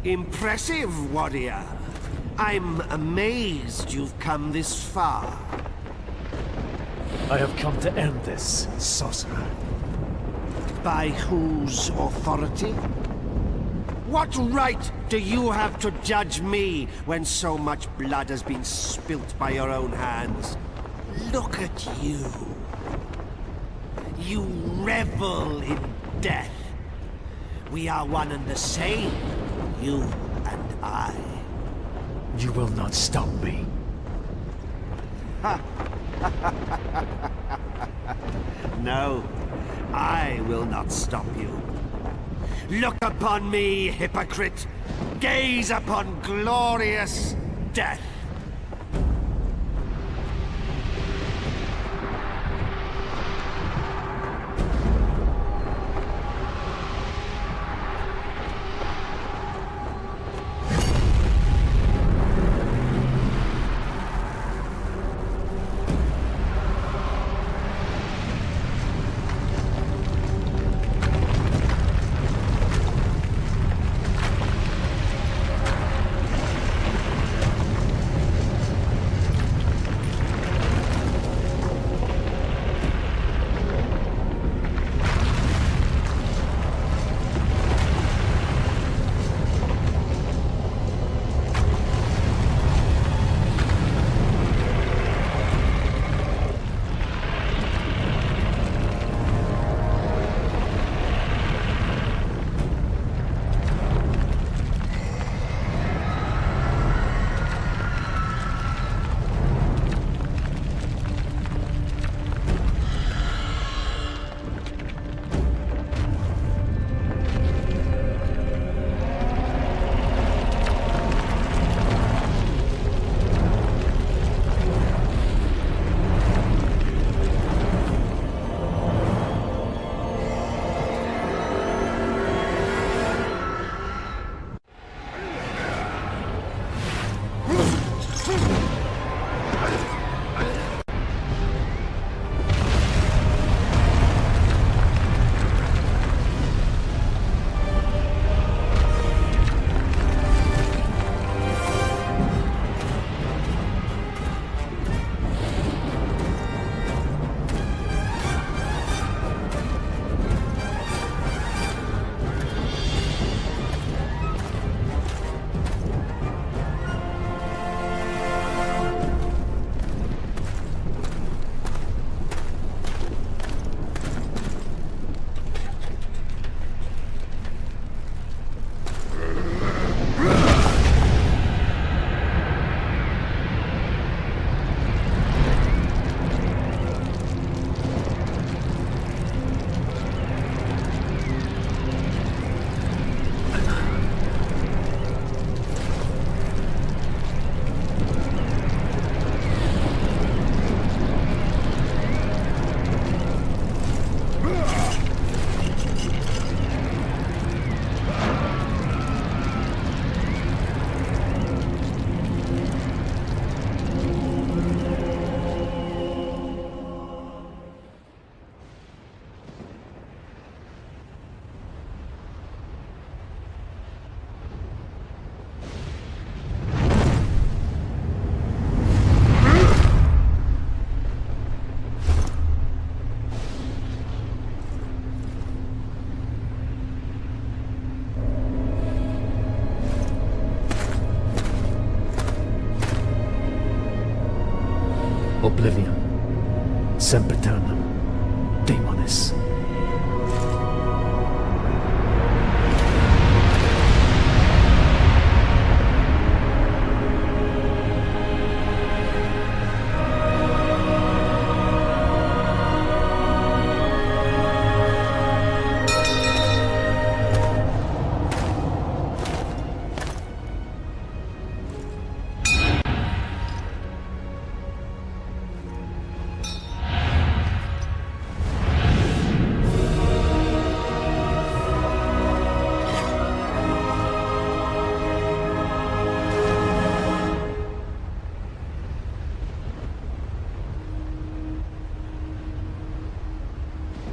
Impressive, warrior. I'm amazed you've come this far. I have come to end this, sorcerer. By whose authority? What right do you have to judge me when so much blood has been spilt by your own hands? Look at you. You revel in death. We are one and the same, you and I. You will not stop me. No, I will not stop you. Look upon me, hypocrite! Gaze upon glorious death! Oblivion. Sempiternam. Demonis.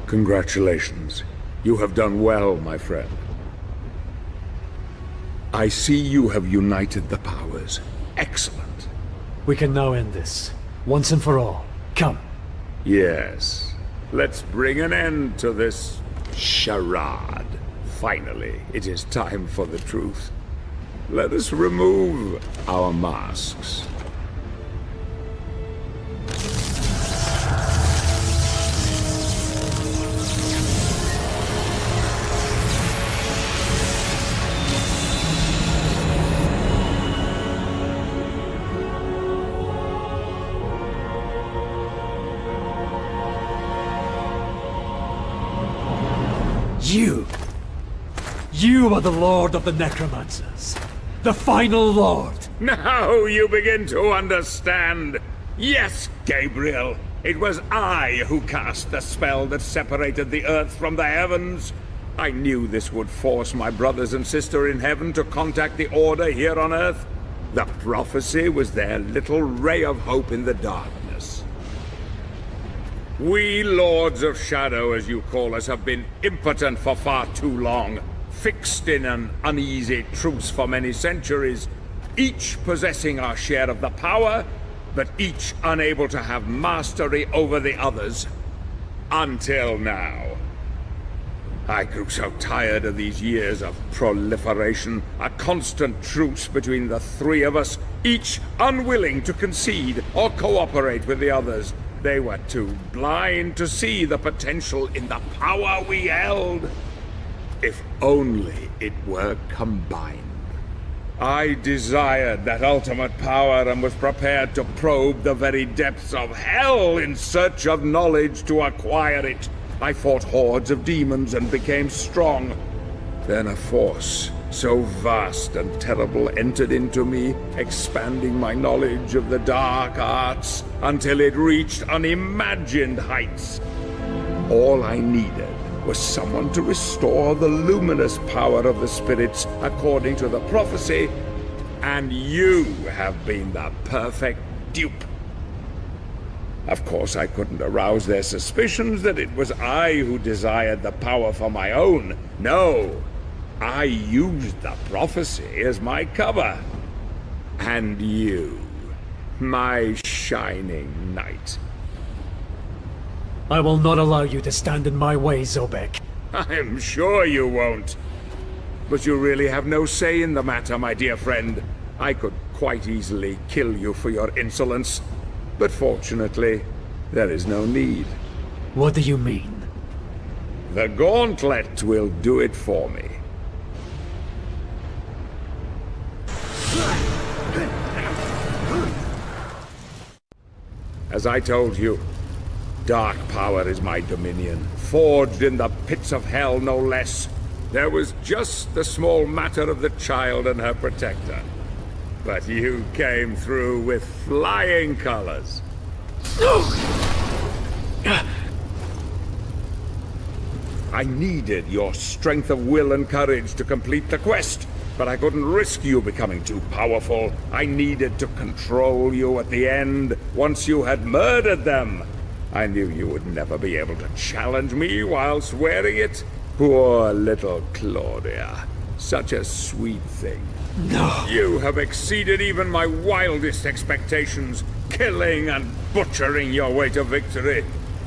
Congratulations. You have done well, my friend. I see you have united the powers. Excellent. We can now end this, once and for all. Come. Yes. Let's bring an end to this charade. Finally, it is time for the truth. Let us remove our masks. You are the Lord of the Necromancers. The final Lord. Now you begin to understand. Yes, Gabriel. It was I who cast the spell that separated the earth from the heavens. I knew this would force my brothers and sister in heaven to contact the Order here on earth. The prophecy was their little ray of hope in the darkness. We Lords of Shadow, as you call us, have been impotent for far too long. Fixed in an uneasy truce for many centuries, each possessing our share of the power, but each unable to have mastery over the others. Until now. I grew so tired of these years of proliferation, a constant truce between the three of us, each unwilling to concede or cooperate with the others. They were too blind to see the potential in the power we held. If only it were combined. I desired that ultimate power and was prepared to probe the very depths of hell in search of knowledge to acquire it. I fought hordes of demons and became strong. Then a force so vast and terrible entered into me, expanding my knowledge of the dark arts until it reached unimagined heights. All I needed was someone to restore the luminous power of the spirits according to the prophecy, and you have been the perfect dupe. Of course, I couldn't arouse their suspicions that it was I who desired the power for my own. No, I used the prophecy as my cover. And you, my shining knight. I will not allow you to stand in my way, Zobek. I'm sure you won't. But you really have no say in the matter, my dear friend. I could quite easily kill you for your insolence. But fortunately, there is no need. What do you mean? The gauntlet will do it for me. As I told you, dark power is my dominion, forged in the pits of hell no less. There was just the small matter of the child and her protector. But you came through with flying colors. I needed your strength of will and courage to complete the quest, but I couldn't risk you becoming too powerful. I needed to control you at the end, once you had murdered them. I knew you would never be able to challenge me whilst wearing it. Poor little Claudia. Such a sweet thing. No. You have exceeded even my wildest expectations, killing and butchering your way to victory.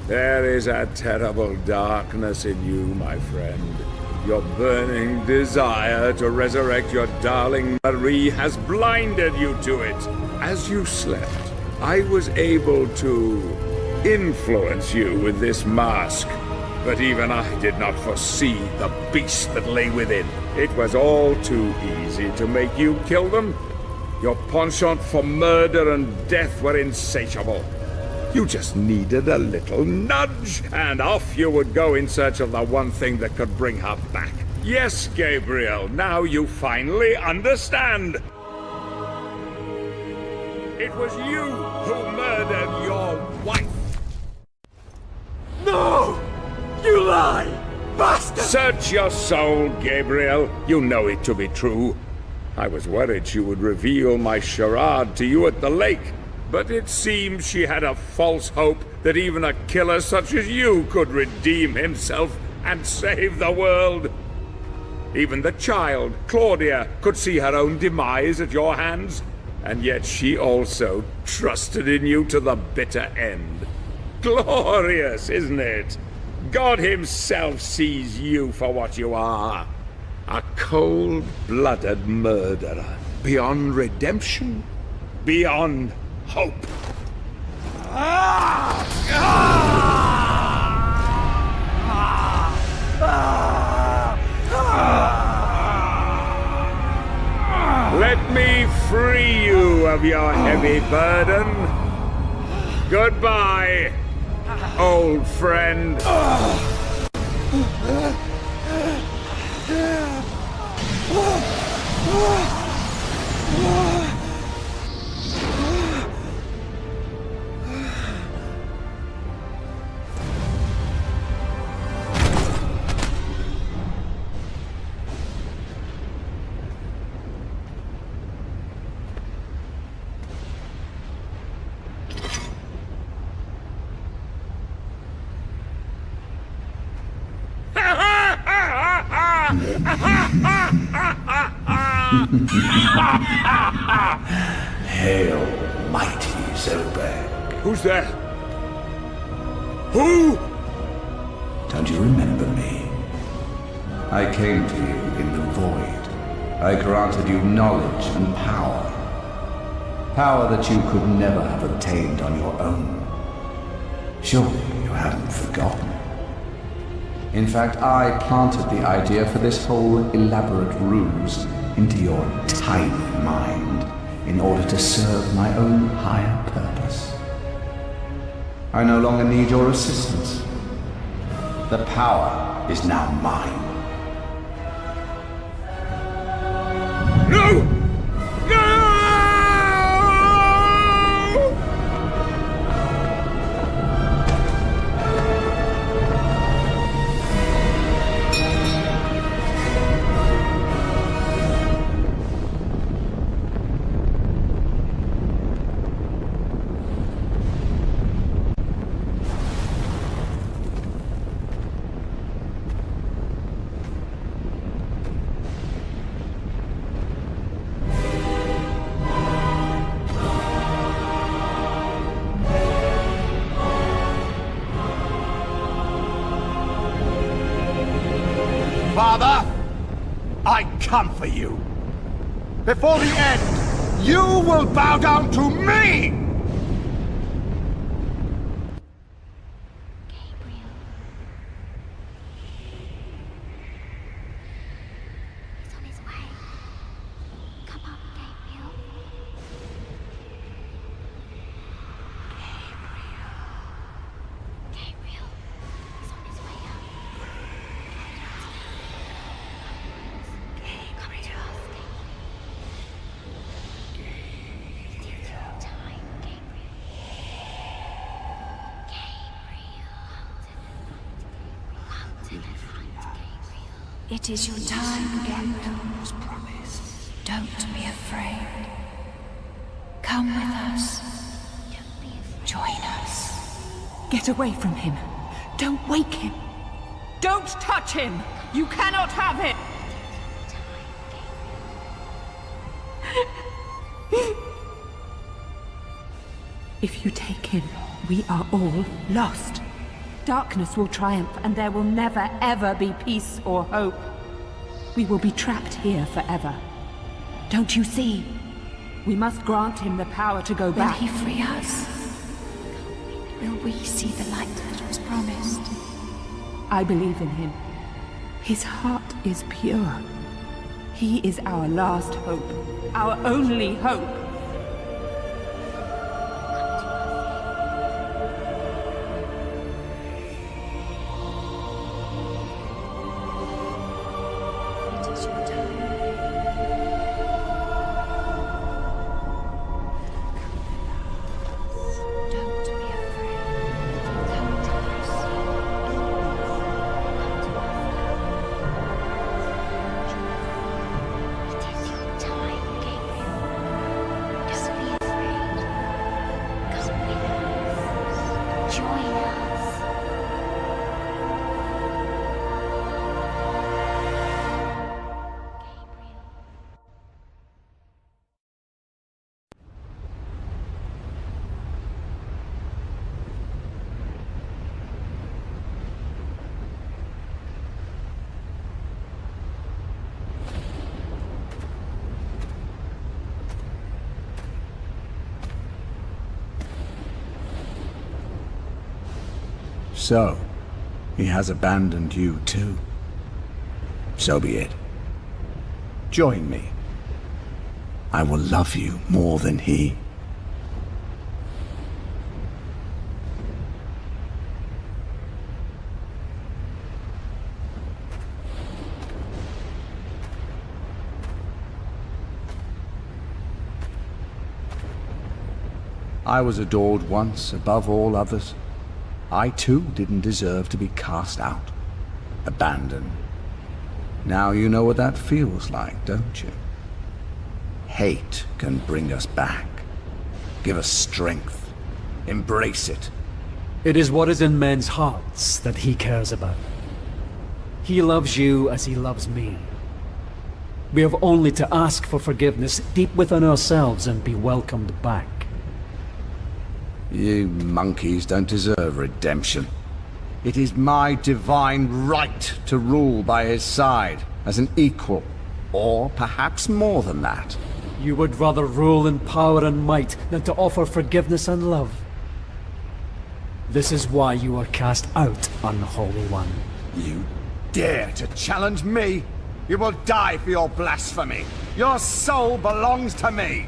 There is a terrible darkness in you, my friend. Your burning desire to resurrect your darling Marie has blinded you to it. As you slept, I was able to influence you with this mask. But even I did not foresee the beast that lay within. It was all too easy to make you kill them. Your penchant for murder and death were insatiable. You just needed a little nudge, and off you would go in search of the one thing that could bring her back. Yes, Gabriel, now you finally understand. It was you who murdered your wife. No! You lie! Bastard! Search your soul, Gabriel. You know it to be true. I was worried she would reveal my charade to you at the lake, but it seems she had a false hope that even a killer such as you could redeem himself and save the world. Even the child, Claudia, could see her own demise at your hands. And yet she also trusted in you to the bitter end. Glorious, isn't it? God himself sees you for what you are. A cold-blooded murderer. Beyond redemption. Beyond hope. Let me free you of your heavy burden. Goodbye, old friend. Hail, mighty Zobek. Who's there? Who? Don't you remember me? I came to you in the void. I granted you knowledge and power. Power that you could never have obtained on your own. Surely you haven't forgotten. In fact, I planted the idea for this whole elaborate ruse into your tiny mind in order to serve my own higher purpose. I no longer need your assistance. The power is now mine. No! No! Father, I come for you. Before the end, you will bow down to me! Gabriel. He's on his way. Come on, Gabriel. Gabriel. He's on his way out. Come to us, Gabriel. It is your time, Gabriel. It is your time, Gabriel, as promised. Don't be afraid. Come with us. Don't be afraid. Join us. Get away from him. Don't wake him. Don't touch him. You cannot have him. If you take him, we are all lost. Darkness will triumph, and there will never, ever be peace or hope. We will be trapped here forever. Don't you see? We must grant him the power to go Will back. he free us? Will we see the light that was promised? I believe in him. His heart is pure. He is our last hope. Our only hope. It is your time. Don't be afraid. Come to us. It is your time, Gabriel. So, he has abandoned you too. So be it. Join me. I will love you more than he. I was adored once above all others. I too didn't deserve to be cast out, abandoned. Now you know what that feels like, don't you? Hate can bring us back, give us strength, embrace it. It is what is in men's hearts that he cares about. He loves you as he loves me. We have only to ask for forgiveness deep within ourselves and be welcomed back. You monkeys don't deserve redemption. It is my divine right to rule by his side as an equal, or perhaps more than that. You would rather rule in power and might than to offer forgiveness and love. This is why you are cast out, unholy one. You dare to challenge me? You will die for your blasphemy. Your soul belongs to me.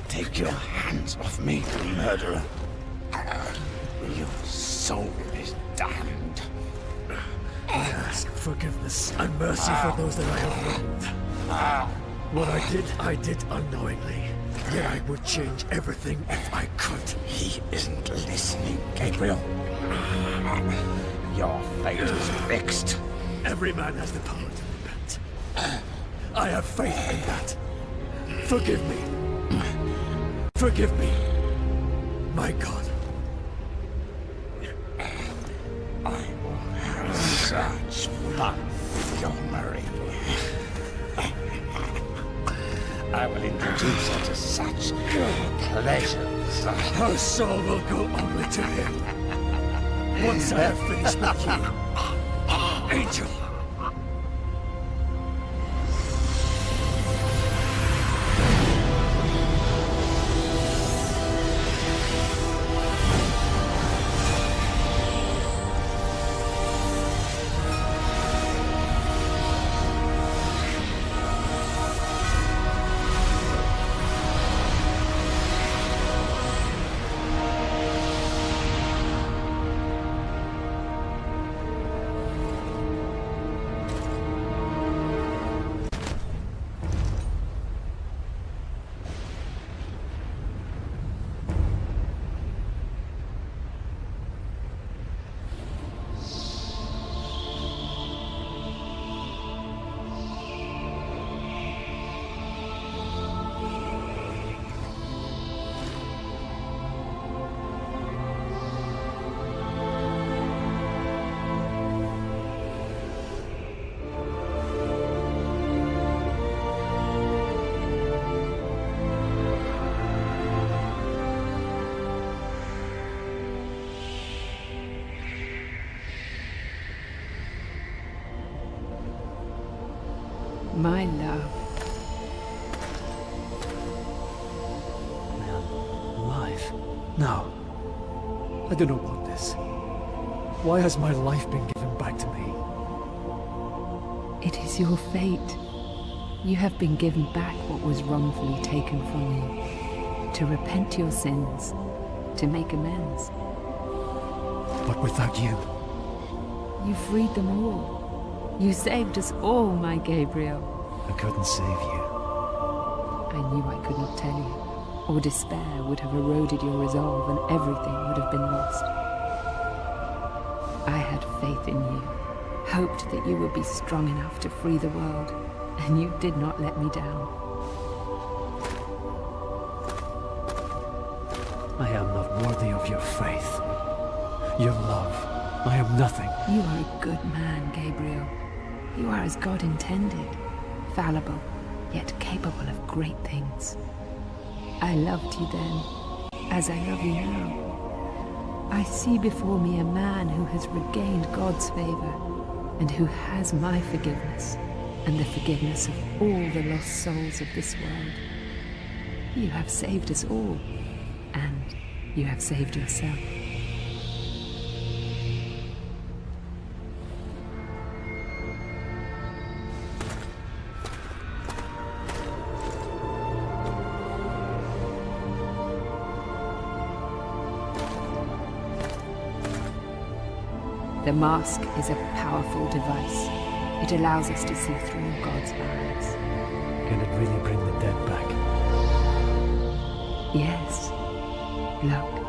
Take your hands off me, murderer. Your soul is damned. I ask forgiveness and mercy for those that I have wronged. What I did unknowingly. Yet I would change everything if I could. He isn't listening, Gabriel. Your fate is fixed. Every man has the power to repent. I have faith in that. Forgive me. Forgive me, my God. I will have such fun with your Marie. I will introduce her to such pleasures. Her soul will go only to him. Once I have finished with you, Angel. My love. Life? No. I do not want this. Why has my life been given back to me? It is your fate. You have been given back what was wrongfully taken from you. To repent your sins. To make amends. But without you... You freed them all. You saved us all, my Gabriel. I couldn't save you. I knew I could not tell you, or despair would have eroded your resolve and everything would have been lost. I had faith in you, hoped that you would be strong enough to free the world, and you did not let me down. I am not worthy of your faith. Your love. I am nothing. You are a good man, Gabriel. You are as God intended, fallible, yet capable of great things. I loved you then, as I love you now. I see before me a man who has regained God's favor, and who has my forgiveness, and the forgiveness of all the lost souls of this world. You have saved us all, and you have saved yourself. The mask is a powerful device. It allows us to see through God's eyes. Can it really bring the dead back? Yes. Look.